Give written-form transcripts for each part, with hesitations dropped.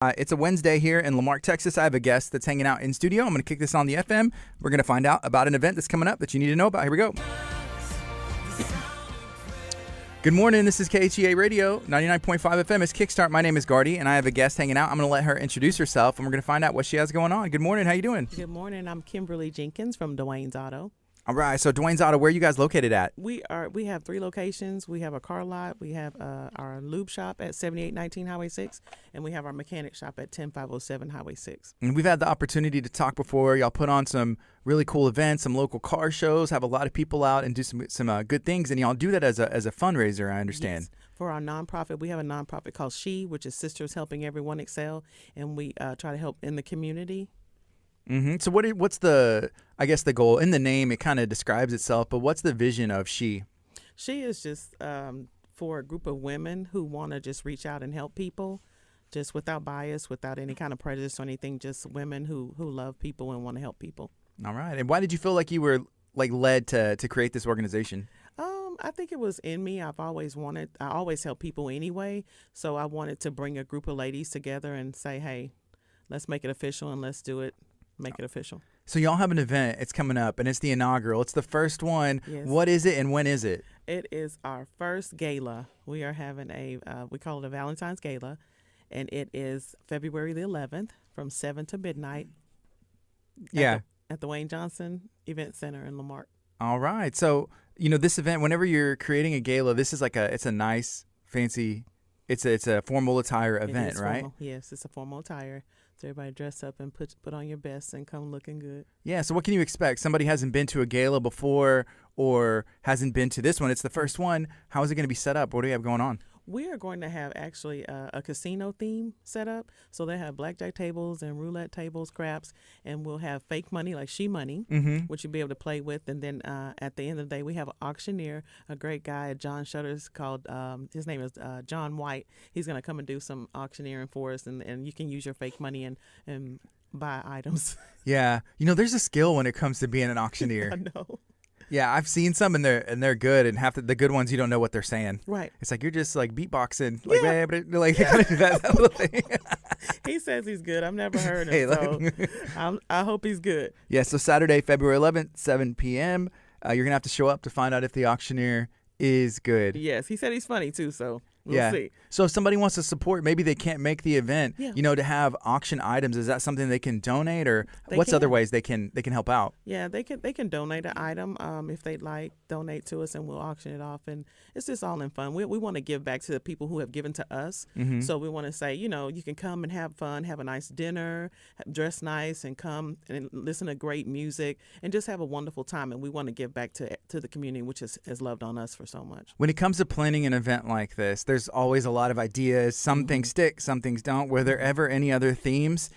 It's a Wednesday here in Marque, Texas. I have a guest that's hanging out in studio. I'm going to kick this on the FM. We're going to find out about an event that's coming up that you need to know about. Here we go. Good morning. This is KHEA Radio, 99.5 FM. It's Kickstart. My name is Gardy, and I have a guest hanging out. I'm going to let her introduce herself, and we're going to find out what she has going on. Good morning. How you doing? Good morning. I'm Kimberly Jenkins from Dwayne's Auto. All right. So Dwayne's Auto, where are you guys located at? We have 3 locations. We have a car lot. We have our lube shop at 7819 Highway 6, and we have our mechanic shop at 10507 Highway 6. And we've had the opportunity to talk before. Y'all put on some really cool events, some local car shows, have a lot of people out and do some good things, and y'all do that as a fundraiser, I understand. Yes. For our nonprofit, we have a nonprofit called S.H.E.E S, which is Sisters Helping Everyone Excel, and we try to help in the community. Mm-hmm. So what's the goal? In the name, it kind of describes itself, but what's the vision of S.H.E.E? S.H.E.E is just for a group of women who want to just reach out and help people, just without bias, without any kind of prejudice or anything, just women who love people and want to help people. All right. And why did you feel like you were led to create this organization? I think it was in me. I always help people anyway. So I wanted to bring a group of ladies together and say, hey, let's make it official and let's do it. Make it official. So y'all have an event. It's coming up, and it's the inaugural. It's the first one. Yes. What is it, and when is it? It is our first gala. We are having we call it a Valentine's Gala, and it is February the 11th from 7 to midnight. Yeah. At the Wayne Johnson Event Center in Marque. All right. So, this event, whenever you're creating a gala, this is it's a nice, fancy, it's a formal attire event, right? Formal. Yes, it's a formal attire. So everybody dress up and put on your best and come looking good. Yeah, so what can you expect? Somebody hasn't been to a gala before or hasn't been to this one. It's the first one. How is it going to be set up? What do you have going on? We are going to have actually a casino theme set up. So they have blackjack tables and roulette tables, craps, and we'll have fake money like S.H.E.E money, which you'll be able to play with. And then at the end of the day, we have an auctioneer, a great guy at John Shutters called, his name is John White. He's going to come and do some auctioneering for us, and you can use your fake money and buy items. Yeah. There's a skill when it comes to being an auctioneer. I know. Yeah, I've seen some and they're good, and half the good ones you don't know what they're saying. Right. It's like you're just beatboxing, they kind of do that little thing. He says he's good. I've never heard him, so I hope he's good. Yeah. So Saturday, February 11th, 7 p.m. You're gonna have to show up to find out if the auctioneer is good. Yes, he said he's funny too, so we'll see. So if somebody wants to support, maybe they can't make the event, to have auction items, is that something they can donate, or what's other ways they can help out? Yeah, they can donate an item if they'd like, donate to us, and we'll auction it off. And it's just all in fun. We want to give back to the people who have given to us. Mm-hmm. So we want to say, you can come and have fun, have a nice dinner, dress nice, and come and listen to great music, and just have a wonderful time. And we want to give back to the community, which has loved on us for so much. When it comes to planning an event like this, there's always a lot of ideas. Some things stick, some things don't. Were there ever any other themes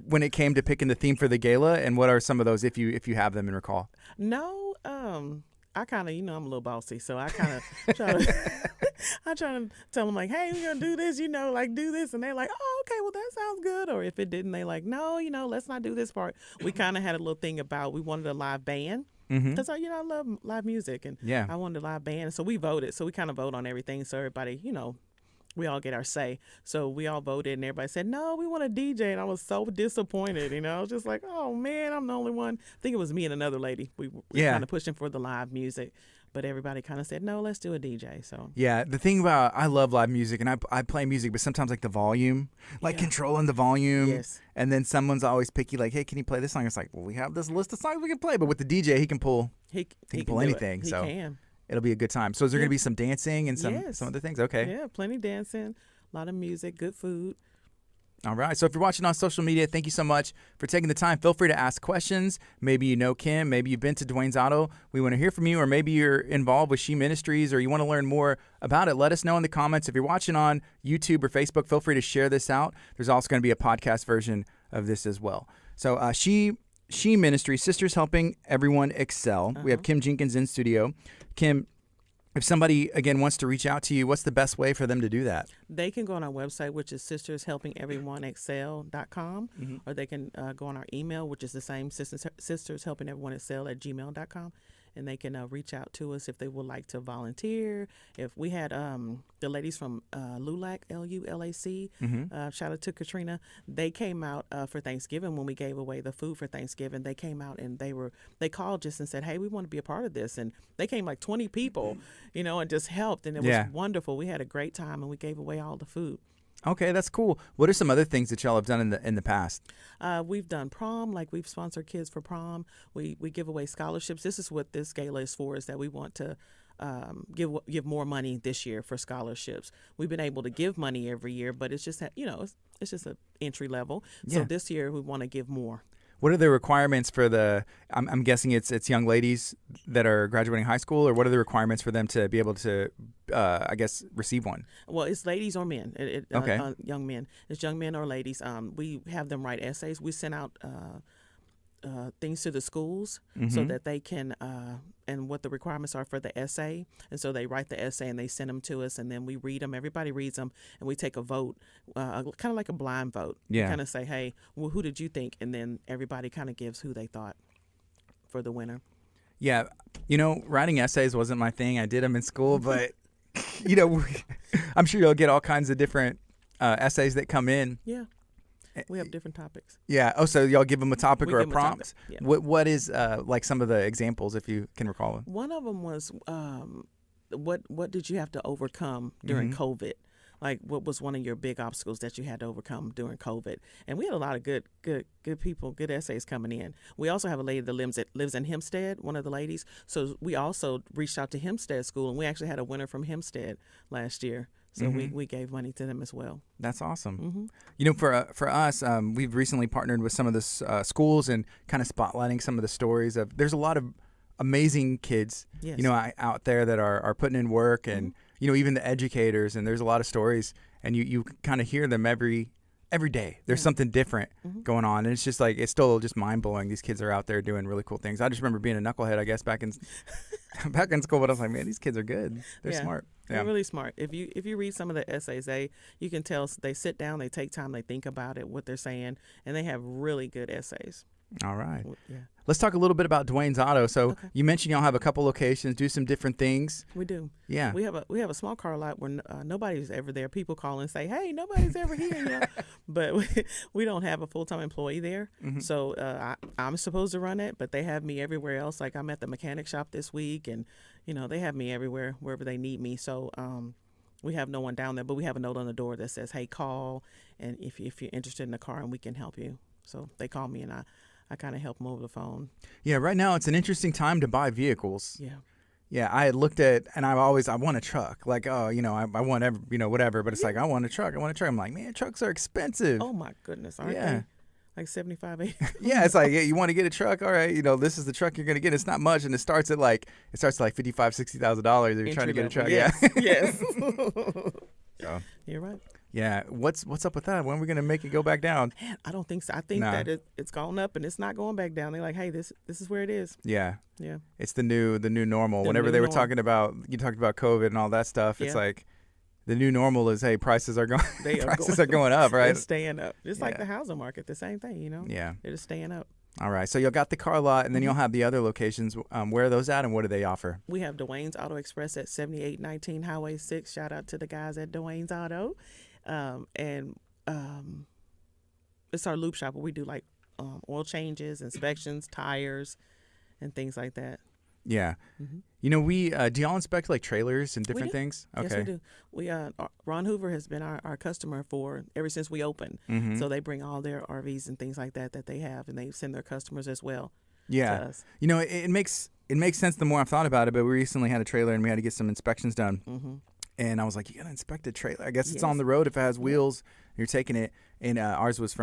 when it came to picking the theme for the gala? And what are some of those, if you have them and recall? No, I kind of, I'm a little bossy, so I kind of try to tell them like, hey, we're gonna do this, do this, and they're like, oh, okay, well that sounds good. Or if it didn't, they like, no, let's not do this part. We kind of had a little thing about we wanted a live band. Because I love live music, and I wanted a live band, so we voted. So we kind of vote on everything, so everybody, we all get our say. So we all voted, and everybody said, no, we want a DJ. And I was so disappointed, I was just like, oh, man, I'm the only one. I think it was me and another lady. We were kind of pushing for the live music. But everybody kind of said, no, let's do a DJ. So yeah, the thing about, I love live music, and I play music, but sometimes the volume, controlling the volume. Yes. And then someone's always picky, like, hey, can you play this song? It's like, well, we have this list of songs we can play. But with the DJ, he can pull he can pull anything. He can. It'll be a good time. So is there going to be some dancing and some other things? Okay. Yeah, plenty dancing, a lot of music, good food. All right. So if you're watching on social media, thank you so much for taking the time. Feel free to ask questions. Maybe you know Kim. Maybe you've been to Dwayne's Auto. We want to hear from you. Or maybe you're involved with S.H.E.E Ministries, or you want to learn more about it. Let us know in the comments. If you're watching on YouTube or Facebook, feel free to share this out. There's also going to be a podcast version of this as well. So S.H.E.E Ministries, Sisters Helping Everyone Excel. We have Kim Jenkins in studio. Kim, if somebody, again, wants to reach out to you, what's the best way for them to do that? They can go on our website, which is sistershelpingeveryonexcel.com, or they can go on our email, which is the same, sistershelpingeveryonexcel@gmail.com, and they can reach out to us if they would like to volunteer. If we had the ladies from LULAC, LULAC, shout out to Katrina. They came out for Thanksgiving when we gave away the food for Thanksgiving. They came out and they called just and said, hey, we want to be a part of this. And they came like 20 people, and just helped. And it was wonderful. We had a great time, and we gave away all the food. Okay, that's cool. What are some other things that y'all have done in the past? We've done prom, like we've sponsored kids for prom. We give away scholarships. This is what this gala is for, is that we want to give more money this year for scholarships. We've been able to give money every year, but it's just it's just an entry level. So this year we want to give more. What are the requirements for I'm guessing it's young ladies that are graduating high school, or what are the requirements for them to be able to, I guess, receive one? Well, it's ladies or men. Okay. Young men. It's young men or ladies. We have them write essays. We send out things to the schools so that they can, and what the requirements are for the essay. And so they write the essay and they send them to us, and then we read them. Everybody reads them, and we take a vote, kind of like a blind vote. Yeah. We kind of say, hey, well, who did you think? And then everybody kind of gives who they thought for the winner. Yeah. Writing essays wasn't my thing. I did them in school, but, I'm sure you'll get all kinds of different essays that come in. Yeah. We have different topics. Yeah. Oh, so y'all give them a topic or a give 'em prompt? Yeah. What is like some of the examples, if you can recall them? One of them was what did you have to overcome during COVID? Like, what was one of your big obstacles that you had to overcome during COVID? And we had a lot of good people, good essays coming in. We also have a lady that lives in Hempstead, one of the ladies. So we also reached out to Hempstead School, and we actually had a winner from Hempstead last year. So we gave money to them as well. That's awesome. For us, we've recently partnered with some of the schools and kind of spotlighting some of the stories of. There's a lot of amazing kids, out there that are putting in work, and even the educators. And there's a lot of stories, and you kind of hear them every day. There's something different going on, and it's just like, it's still just mind blowing. These kids are out there doing really cool things. I just remember being a knucklehead, I guess, back in school, but I was like, man, these kids are good. They're smart. They're really smart. If you read some of the essays, you can tell they sit down, they take time, they think about it, what they're saying, and they have really good essays. All right. Yeah. Let's talk a little bit about Dwayne's Auto. So you mentioned y'all have a couple locations, do some different things. We do. Yeah. We have a small car lot where nobody's ever there. People call and say, hey, nobody's ever here. But we don't have a full-time employee there. So I'm supposed to run it, but they have me everywhere else. Like, I'm at the mechanic shop this week, and, they have me everywhere, wherever they need me. So we have no one down there, but we have a note on the door that says, hey, call, and if you're interested in the car, and we can help you. So they call me, and I kind of help them over the phone. Yeah, right now it's an interesting time to buy vehicles. Yeah. Yeah, I had looked at, and I want a truck. Like, I want whatever, but it's like, I want a truck. I'm like, man, trucks are expensive. Oh my goodness, aren't they? Like 75, 80. Yeah, it's like, you want to get a truck? All right, this is the truck you're going to get. It's not much, and it starts at like $55,000, $60,000 if you're trying to get a truck. Yes. Yeah. Yes. So. You're right. Yeah, what's up with that? When are we going to make it go back down? Man, I don't think so. I think that it's gone up, and it's not going back down. They're like, hey, this is where it is. Yeah. Yeah. It's the new normal. Whenever they were talking about, you talked about COVID and all that stuff, it's like the new normal is, hey, prices are going up, right? They're staying up. Just like the housing market, the same thing, Yeah. They're just staying up. All right. So y'all got the car lot, and then you'll have the other locations. Where are those at, and what do they offer? We have Dwayne's Auto Express at 7819 Highway 6. Shout out to the guys at Dwayne's Auto. And it's our loop shop where we do like oil changes, inspections, tires, and things like that. Yeah. We do y'all inspect like trailers and different things? Okay. Yes, we do. We Ron Hoover has been our customer ever since we opened. So they bring all their RVs and things like that they have, and they send their customers as well. Yeah. To us. It makes sense the more I've thought about it, but we recently had a trailer and we had to get some inspections done. And I was like, you got to inspect a trailer. I guess it's on the road if it has wheels. You're taking it. And ours was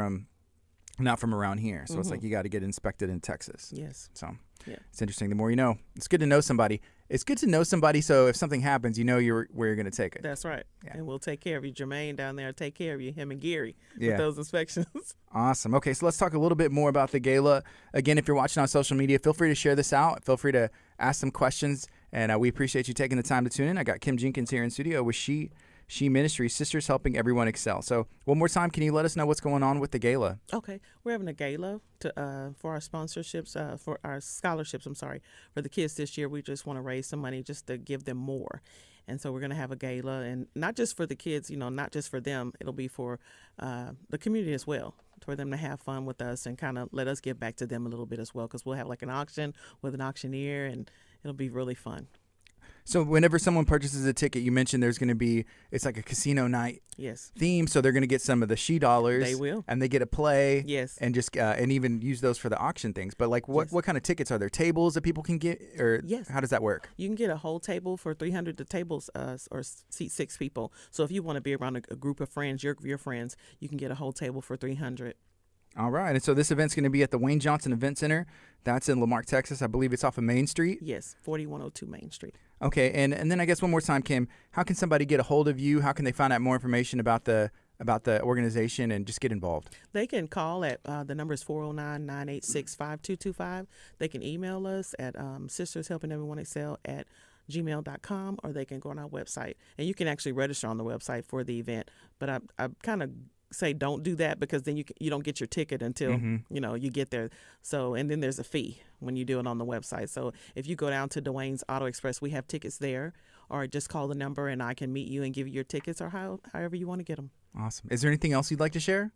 not from around here. So it's like, you got to get inspected in Texas. Yes. So it's interesting. The more you know. It's good to know somebody. It's good to know somebody so if something happens, you know where you're going to take it. That's right. Yeah. And we'll take care of you. Jermaine down there will take care of you, him and Gary, with those inspections. Awesome. Okay, so let's talk a little bit more about the gala. Again, if you're watching on social media, feel free to share this out. Feel free to ask some questions. And we appreciate you taking the time to tune in. I got Kim Jenkins here in studio with S.H.E S.H.E.E Ministries, Sisters Helping Everyone Excel. So one more time, can you let us know what's going on with the gala? Okay, we're having a gala for our sponsorships, for our scholarships. I'm sorry, for the kids this year. We just want to raise some money just to give them more, and so we're going to have a gala, and not just for the kids, not just for them. It'll be for the community as well, for them to have fun with us and kind of let us give back to them a little bit as well. Because we'll have like an auction with an auctioneer, and it'll be really fun. So whenever someone purchases a ticket, you mentioned there's going to be, it's like a casino night theme. So they're going to get some of the S.H.E.E dollars. They will. And they get to play. Yes. And just and even use those for the auction things. But like what kind of tickets are there? Tables that people can get? Or how does that work? You can get a whole table for $300. The tables or seat 6 people. So if you want to be around a group of friends, your friends, you can get a whole table for $300. All right. And so this event's going to be at the Wayne Johnson Event Center. That's in Lamarck, Texas. I believe it's off of Main Street. Yes, 4102 Main Street. Okay. And then I guess one more time, Kim, how can somebody get a hold of you? How can they find out more information about the organization and just get involved? They can call at the number is 409-986-5225. They can email us at Sisters Helping Everyone Excel at gmail.com, or they can go on our website. And you can actually register on the website for the event. But I kind of say don't do that, because then you don't get your ticket until you get there. So, and then there's a fee when you do it on the website. So if you go down to Dwayne's Auto Express, we have tickets there, or just call the number and I can meet you and give you your tickets, or however you want to get them. Awesome. Is there anything else you'd like to share?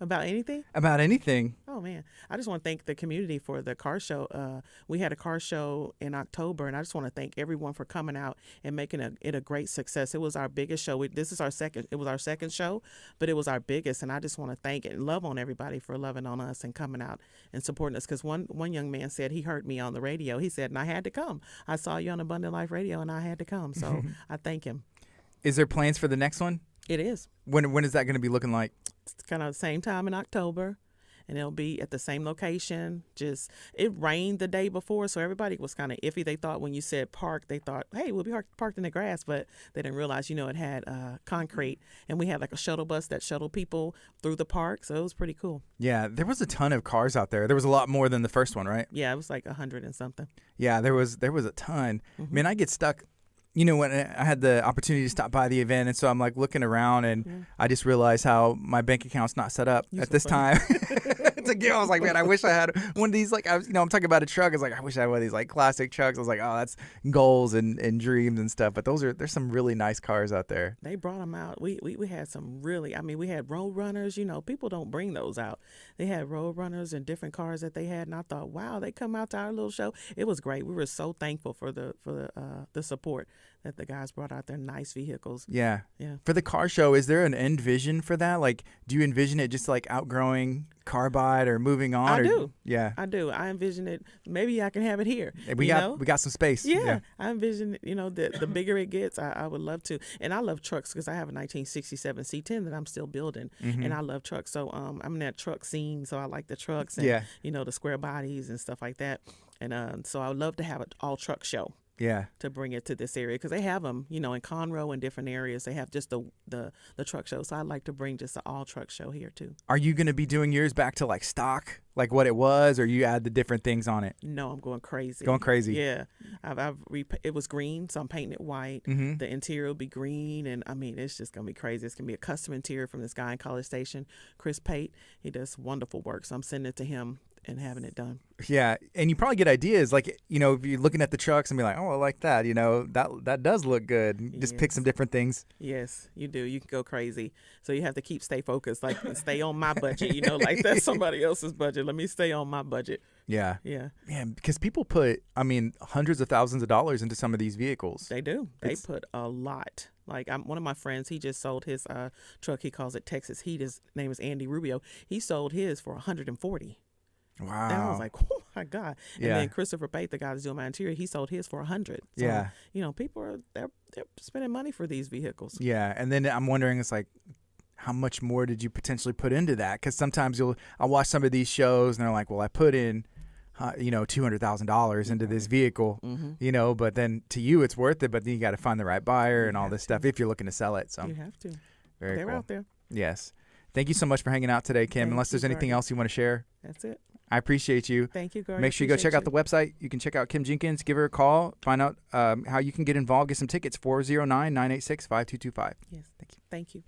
About anything? About anything. Oh, man. I just want to thank the community for the car show. We had a car show in October, and I just want to thank everyone for coming out and making it a great success. It was our biggest show. It was our second show, but it was our biggest, and I just want to thank and love on everybody for loving on us and coming out and supporting us, because one young man said he heard me on the radio. He said, and I had to come. I saw you on Abundant Life Radio, and I had to come. So I thank him. Is there plans for the next one? It is. When is that going to be looking like? It's kind of the same time in October, and it'll be at the same location. Just, it rained the day before, so everybody was kind of iffy. They thought when you said park, they thought, hey, we'll be parked in the grass, but they didn't realize, it had concrete, and we had like a shuttle bus that shuttled people through the park, so it was pretty cool. Yeah, there was a ton of cars out there. There was a lot more than the first one, right? Yeah, it was like 100 and something. Yeah, there was a ton. Man, I get stuck. When I had the opportunity to stop by the event, and so I'm like looking around, and I just realized how my bank account's not set up at this time. I was like, man, I wish I had one of these. Like, I'm talking about a truck. I was like, I wish I had one of these like classic trucks. I was like, oh, that's goals and dreams and stuff. But there's some really nice cars out there. They brought them out. We had some really. We had road runners. People don't bring those out. They had road runners and different cars that they had, and I thought, wow, they come out to our little show. It was great. We were so thankful for the support that the guys brought out. Their nice vehicles. Yeah. For the car show, is there an end vision for that? Like, do you envision it just like outgrowing Carbide or moving on? I do. Yeah. I do. I envision it. Maybe I can have it here. We got some space. Yeah. I envision the bigger it gets, I would love to. And I love trucks, because I have a 1967 C10 that I'm still building, and I love trucks. So I'm in that truck scene, so I like the trucks and the square bodies and stuff like that. And so I would love to have an all truck show. Yeah. To bring it to this area, because they have them, in Conroe and different areas. They have just the truck show. So I'd like to bring just an all truck show here too. Are you going to be doing yours back to like stock, like what it was, or you add the different things on it? No, I'm going crazy. Yeah. It was green, so I'm painting it white. The interior will be green, and it's just going to be crazy. It's going to be a custom interior from this guy in College Station, Chris Pate. He does wonderful work, so I'm sending it to him and having it done. Yeah, and you probably get ideas like, if you're looking at the trucks and be like, oh, I like that, that does look good. Just pick some different things. Yes, you do. You can go crazy. So you have to stay focused, like stay on my budget, like that's somebody else's budget. Let me stay on my budget. Yeah. Man, because people put, hundreds of thousands of dollars into some of these vehicles. They do. They put a lot. Like one of my friends, he just sold his truck. He calls it Texas Heat. His name is Andy Rubio. He sold his for $140. Wow. And I was like, oh my God. And then Christopher Pate, the guy that's doing my interior, he sold his for $100. So, people they're spending money for these vehicles. Yeah. And then I'm wondering, it's like, how much more did you potentially put into that? Because sometimes I'll watch some of these shows and they're like, well, I put in $200,000 into this vehicle, but then to you it's worth it, but then you got to find the right buyer and all this stuff if you're looking to sell it. So you have to. Very They're cool. out there. Yes. Thank you so much for hanging out today, Kim. Unless there's anything else you want to share. That's it. I appreciate you. Thank you, Gordon. Make sure you go check out the website. You can check out Kim Jenkins. Give her a call. Find out how you can get involved. Get some tickets. 409-986-5225. Yes. Thank you.